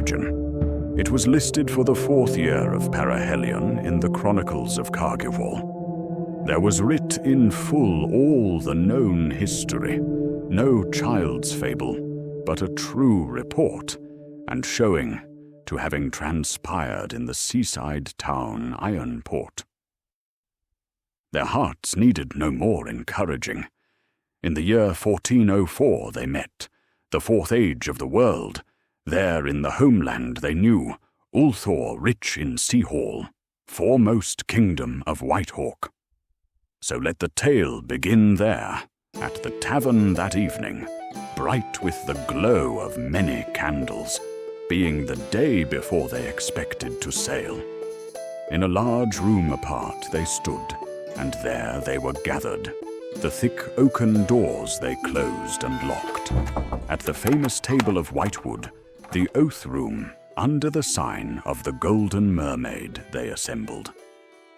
origin. It was listed for the 4th year of Perihelion in the Chronicles of Cargival. There was writ in full all the known history, no child's fable, but a true report, and showing to having transpired in the seaside town Ironport. Their hearts needed no more encouraging. In the year 1404 they met, the 4th age of the world. There in the homeland they knew, Ulthor rich in Seahall, foremost kingdom of Whitehawk. So let the tale begin there, at the tavern that evening, bright with the glow of many candles, being the day before they expected to sail. In a large room apart they stood, and there they were gathered. The thick oaken doors they closed and locked. At the famous table of whitewood, the oath room, under the sign of the Golden Mermaid, they assembled.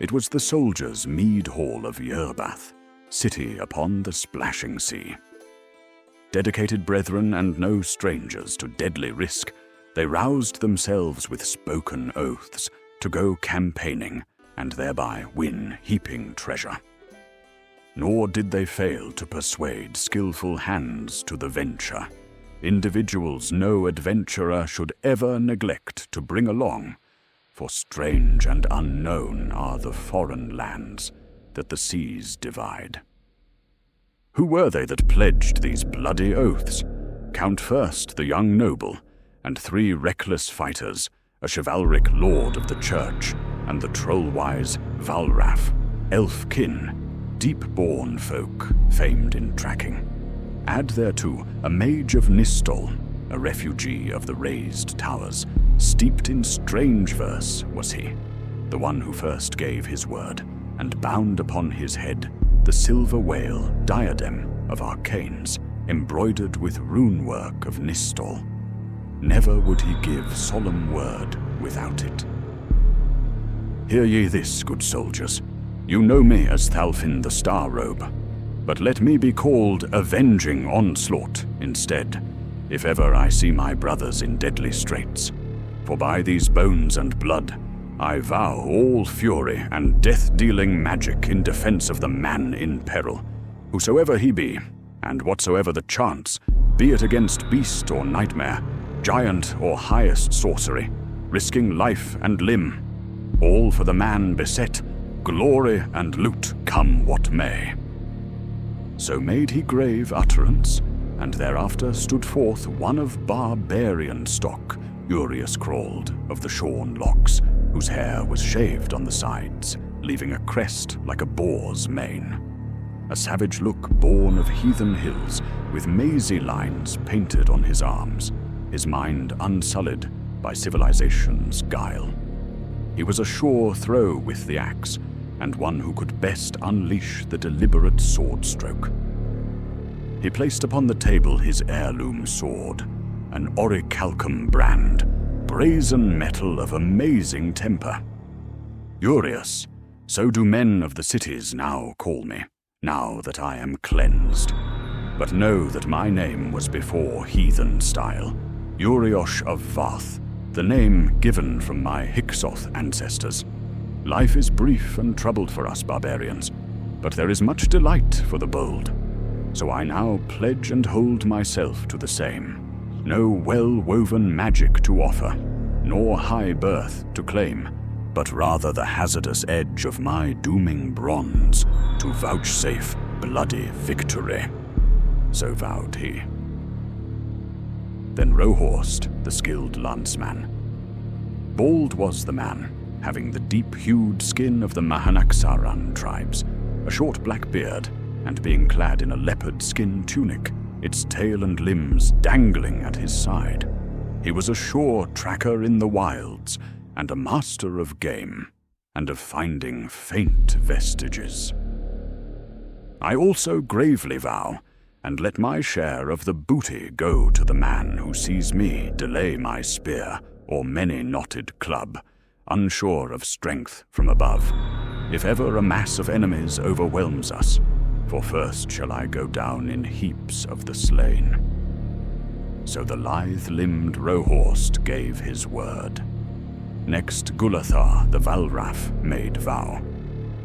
It was the soldiers' mead hall of Yerbath, city upon the splashing sea. Dedicated brethren and no strangers to deadly risk, they roused themselves with spoken oaths to go campaigning and thereby win heaping treasure. Nor did they fail to persuade skillful hands to the venture, individuals no adventurer should ever neglect to bring along, for strange and unknown are the foreign lands that the seas divide. Who were they that pledged these bloody oaths? Count first the young noble, and 3 reckless fighters, a chivalric lord of the church, and the troll-wise Valraff, elf-kin, deep-born folk, famed in tracking. Add thereto a mage of Nistol, a refugee of the raised towers, steeped in strange verse was he, the one who first gave his word, and bound upon his head the silver whale diadem of arcanes, embroidered with rune-work of Nistol. Never would he give solemn word without it. Hear ye this, good soldiers. You know me as Thalfin the Star-Robe, but let me be called Avenging Onslaught instead, if ever I see my brothers in deadly straits. For by these bones and blood, I vow all fury and death-dealing magic in defense of the man in peril, whosoever he be, and whatsoever the chance, be it against beast or nightmare, giant or highest sorcery, risking life and limb, all for the man beset, glory and loot come what may. So made he grave utterance, and thereafter stood forth one of barbarian stock, Urius crawled, of the shorn locks, whose hair was shaved on the sides, leaving a crest like a boar's mane. A savage look born of heathen hills, with mazy lines painted on his arms, his mind unsullied by civilization's guile. He was a sure throw with the axe, and one who could best unleash the deliberate sword stroke. He placed upon the table his heirloom sword, an orichalcum brand, brazen metal of amazing temper. Urius, so do men of the cities now call me, now that I am cleansed. But know that my name was before heathen style, Uriosh of Vath, the name given from my Hyksoth ancestors. Life is brief and troubled for us barbarians, but there is much delight for the bold. So I now pledge and hold myself to the same. No well-woven magic to offer, nor high birth to claim, but rather the hazardous edge of my dooming bronze to vouchsafe bloody victory. So vowed he. Then Rohorst, the skilled lanceman. Bald was the man, having the deep-hued skin of the Mahanaxaran tribes, a short black beard, and being clad in a leopard skin tunic, its tail and limbs dangling at his side. He was a sure tracker in the wilds, and a master of game, and of finding faint vestiges. I also gravely vow, and let my share of the booty go to the man who sees me delay my spear or many-knotted club, unsure of strength from above, if ever a mass of enemies overwhelms us, for first shall I go down in heaps of the slain. So the lithe-limbed Rohorst gave his word. Next Gulathar the Valraff made vow.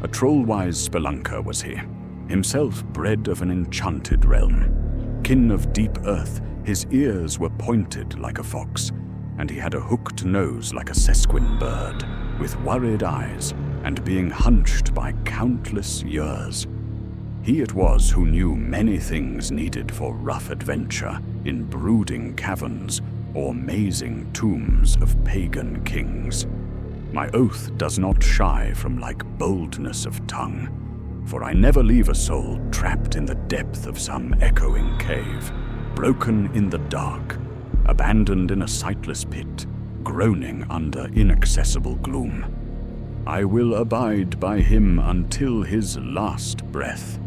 A troll-wise spelunker was he, himself bred of an enchanted realm. Kin of deep earth, his ears were pointed like a fox, and he had a hooked nose like a sesquin bird, with worried eyes, and being hunched by countless years. He it was who knew many things needed for rough adventure in brooding caverns or mazing tombs of pagan kings. My oath does not shy from like boldness of tongue, for I never leave a soul trapped in the depth of some echoing cave, broken in the dark, abandoned in a sightless pit, groaning under inaccessible gloom. I will abide by him until his last breath.